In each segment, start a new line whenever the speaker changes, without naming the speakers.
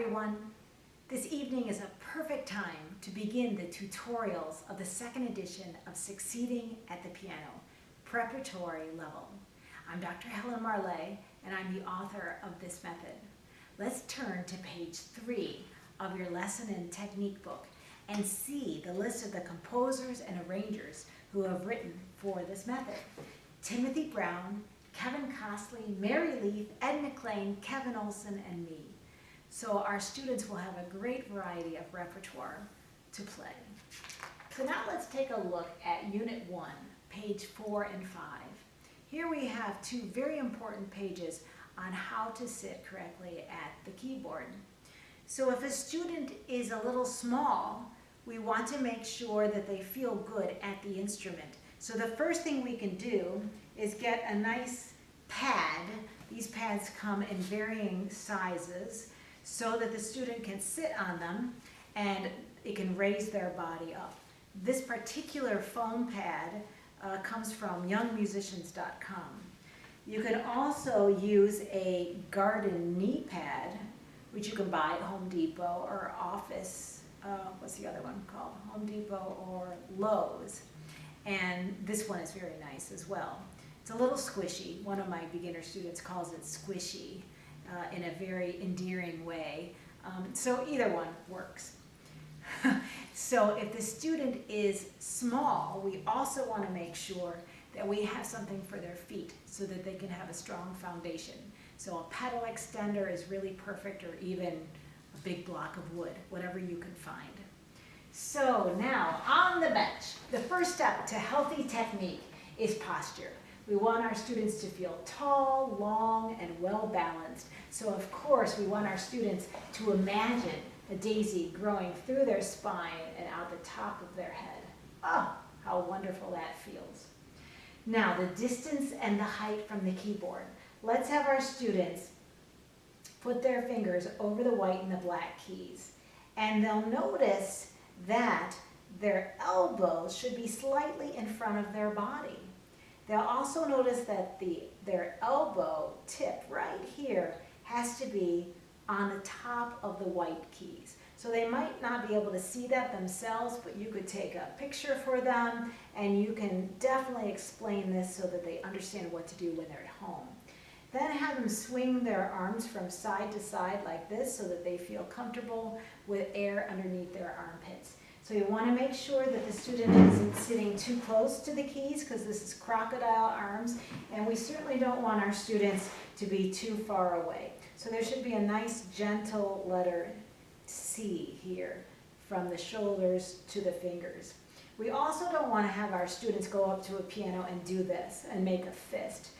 everyone. This evening is a perfect time to begin the tutorials of the second edition of Succeeding at the Piano, preparatory level. I'm Dr. Helen Marlais, and I'm the author of this method. Let's turn to page 3 of your lesson and technique book and see the list of the composers and arrangers who have written for this method. Timothy Brown, Kevin Costley, Mary Leith, Ed McLean, Kevin Olson, and me. So our students will have a great variety of repertoire to play. So now let's take a look at Unit 1, page 4 and 5. Here we have two very important pages on how to sit correctly at the keyboard. So if a student is a little small, we want to make sure that they feel good at the instrument. So the first thing we can do is get a nice pad. These pads come in varying sizes so that the student can sit on them and it can raise their body up. This particular foam pad comes from youngmusicians.com. You can also use a garden knee pad, which you can buy at Home Depot or Office, what's the other one called? Home Depot or Lowe's. And this one is very nice as well. It's a little squishy. One of my beginner students calls it squishy in a very endearing way. So either one works. So if the student is small, we also want to make sure that we have something for their feet so that they can have a strong foundation. So a pedal extender is really perfect, or even a big block of wood, whatever you can find. So now on the bench, the first step to healthy technique is posture. We want our students to feel tall, long, and well balanced. So of course we want our students to imagine a daisy growing through their spine and out the top of their head. Oh, how wonderful that feels. Now the distance and the height from the keyboard. Let's have our students put their fingers over the white and the black keys. And they'll notice that their elbows should be slightly in front of their body. They'll also notice that their elbow tip right here has to be on the top of the white keys. So they might not be able to see that themselves, but you could take a picture for them and you can definitely explain this so that they understand what to do when they're at home. Then have them swing their arms from side to side like this so that they feel comfortable with air underneath their armpits. So you want to make sure that the student isn't sitting too close to the keys, because this is crocodile arms, and we certainly don't want our students to be too far away. So there should be a nice gentle letter C here from the shoulders to the fingers. We also don't want to have our students go up to a piano and do this and make a fist.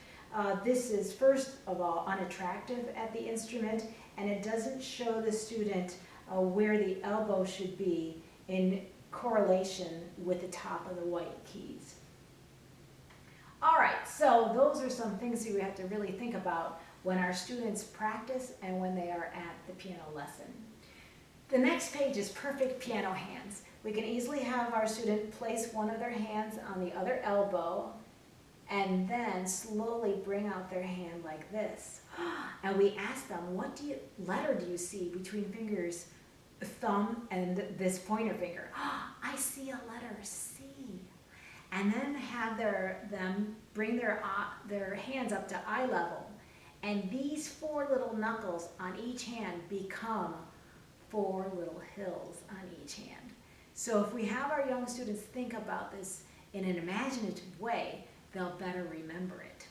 This is first of all unattractive at the instrument, and it doesn't show the student where the elbow should be in correlation with the top of the white keys. All right, so those are some things that we have to really think about when our students practice and when they are at the piano lesson. The next page is perfect piano hands. We can easily have our student place one of their hands on the other elbow and then slowly bring out their hand like this. And we ask them, what letter do you see between fingers, thumb and this pointer finger? I see a letter C. And then have them bring their hands up to eye level. And these 4 little knuckles on each hand become 4 little hills on each hand. So if we have our young students think about this in an imaginative way, they'll better remember it.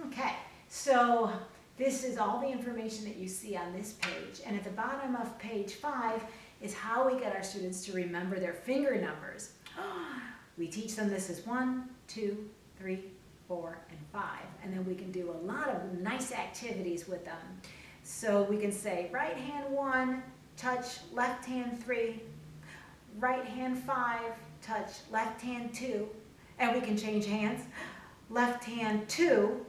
Okay, so this is all the information that you see on this page. And at the bottom of page 5 is how we get our students to remember their finger numbers. We teach them this is 1, 2, 3, 4, and 5. And then we can do a lot of nice activities with them. So we can say right hand 1, touch left hand 3, right hand 5, touch left hand 2, and we can change hands. Left hand 2,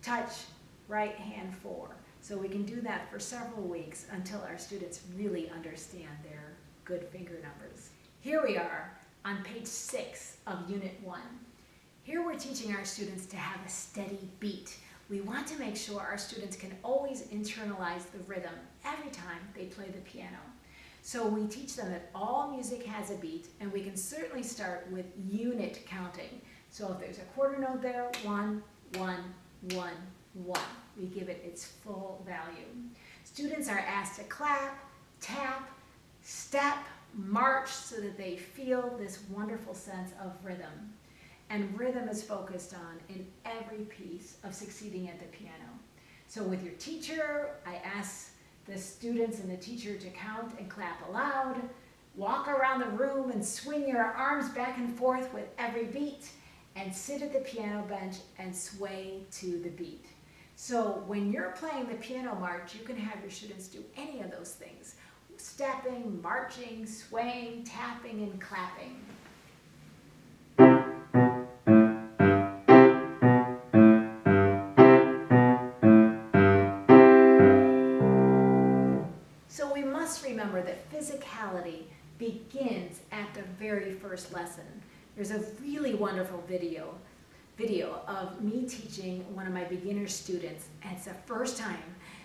touch right hand 4. So we can do that for several weeks until our students really understand their good finger numbers. Here we are on page 6 of Unit 1. Here we're teaching our students to have a steady beat. We want to make sure our students can always internalize the rhythm every time they play the piano. So we teach them that all music has a beat, and we can certainly start with unit counting. So if there's a quarter note there, 1, 1, 1, 1. We give it its full value. Students are asked to clap, tap, step, march so that they feel this wonderful sense of rhythm. And rhythm is focused on in every piece of succeeding at the piano. So with your teacher, I ask the students and the teacher to count and clap aloud, walk around the room and swing your arms back and forth with every beat, and sit at the piano bench and sway to the beat. So when you're playing the piano march, you can have your students do any of those things: stepping, marching, swaying, tapping, and clapping. So we must remember that physicality begins at the very first lesson. There's a really wonderful video of me teaching one of my beginner students, and it's the first time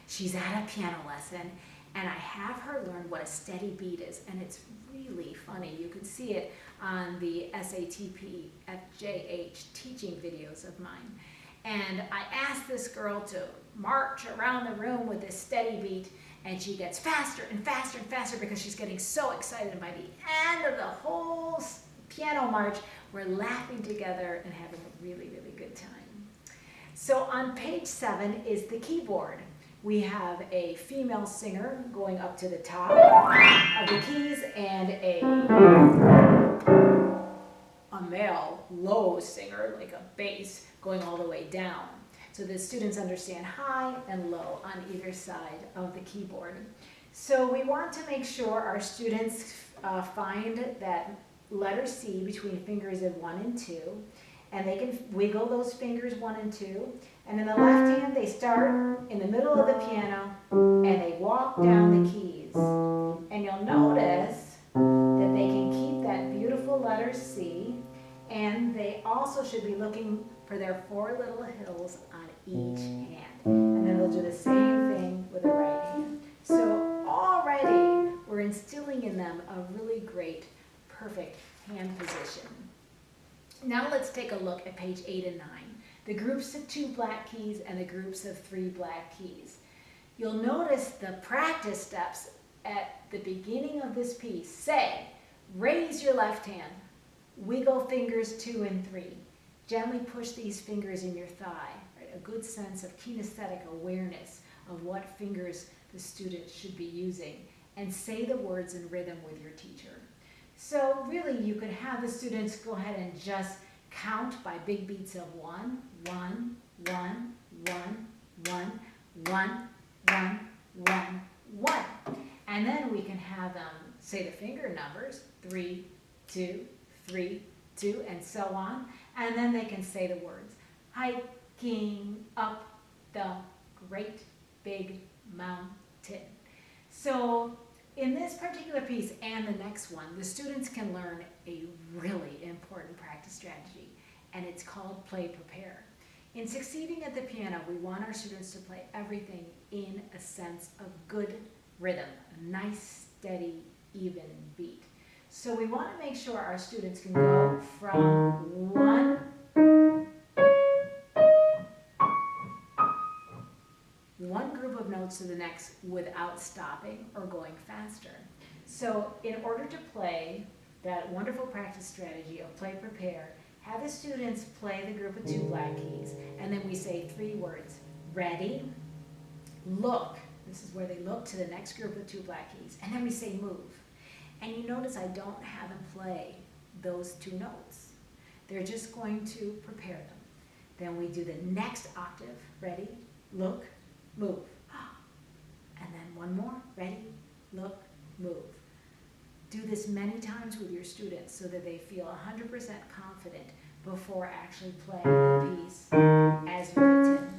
she's at a piano lesson, and I have her learn what a steady beat is, and it's really funny. You can see it on the SATP FJH teaching videos of mine. And I asked this girl to march around the room with this steady beat, and she gets faster and faster and faster because she's getting so excited. And by the end of the whole piano march, we're laughing together and having a really, really good time. So on page 7 is the keyboard. We have a female singer going up to the top of the keys and a male low singer, like a bass, going all the way down. So the students understand high and low on either side of the keyboard. So we want to make sure our students find that letter C between fingers of 1 and 2, and they can wiggle those fingers 1 and 2. And in the left hand, they start in the middle of the piano and they walk down the keys. And you'll notice that they can keep that beautiful letter C, and they also should be looking for their 4 little hills on each hand. And then they'll do the same thing with the right hand. So already we're instilling in them a really great, perfect hand position. Now let's take a look at page 8 and 9. The groups of 2 black keys and the groups of 3 black keys. You'll notice the practice steps at the beginning of this piece. Say, raise your left hand, wiggle fingers 2 and 3. Gently push these fingers in your thigh. Right? A good sense of kinesthetic awareness of what fingers the student should be using. And say the words in rhythm with your teacher. So really you could have the students go ahead and just count by big beats of 1, 1, 1, 1, 1, 1, 1, 1, 1. And then we can have them say the finger numbers, 3, 2, 3, 2, and so on. And then they can say the words, hiking up the great big mountain. So in this particular piece and the next one, the students can learn a really important practice strategy, and it's called play prepare. In succeeding at the piano, we want our students to play everything in a sense of good rhythm, a nice, steady, even beat. So we want to make sure our students can go from one group of notes to the next without stopping or going faster. So in order to play that wonderful practice strategy of play prepare, have the students play the group of 2 black keys, and then we say 3 words. Ready, look. This is where they look to the next group of 2 black keys. And then we say move. And you notice I don't have them play those 2 notes. They're just going to prepare them. Then we do the next octave. Ready, look, move. And then one more. Ready, look, move. Do this many times with your students so that they feel 100% confident before actually playing the piece as written.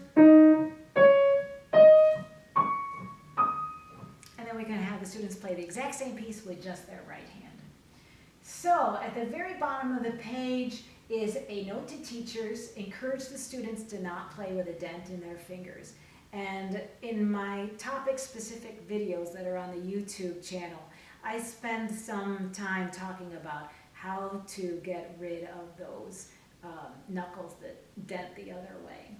And then we can have the students play the exact same piece with just their right hand. So at the very bottom of the page is a note to teachers, encourage the students to not play with a dent in their fingers. And in my topic-specific videos that are on the YouTube channel, I spend some time talking about how to get rid of those knuckles that dent the other way.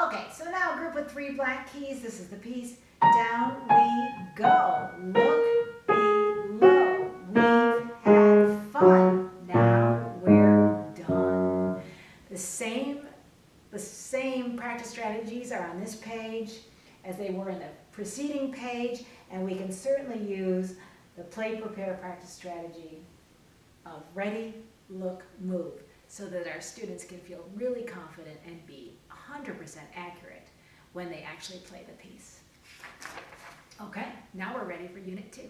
Okay, so now a group with 3 black keys. This is the piece. Down we go. Look below. We've had fun. Now we're done. The same practice strategies are on this page as they were in the preceding page, and we can certainly use the play, prepare, practice strategy of ready, look, move, so that our students can feel really confident and be 100% accurate when they actually play the piece. Okay, now we're ready for Unit 2.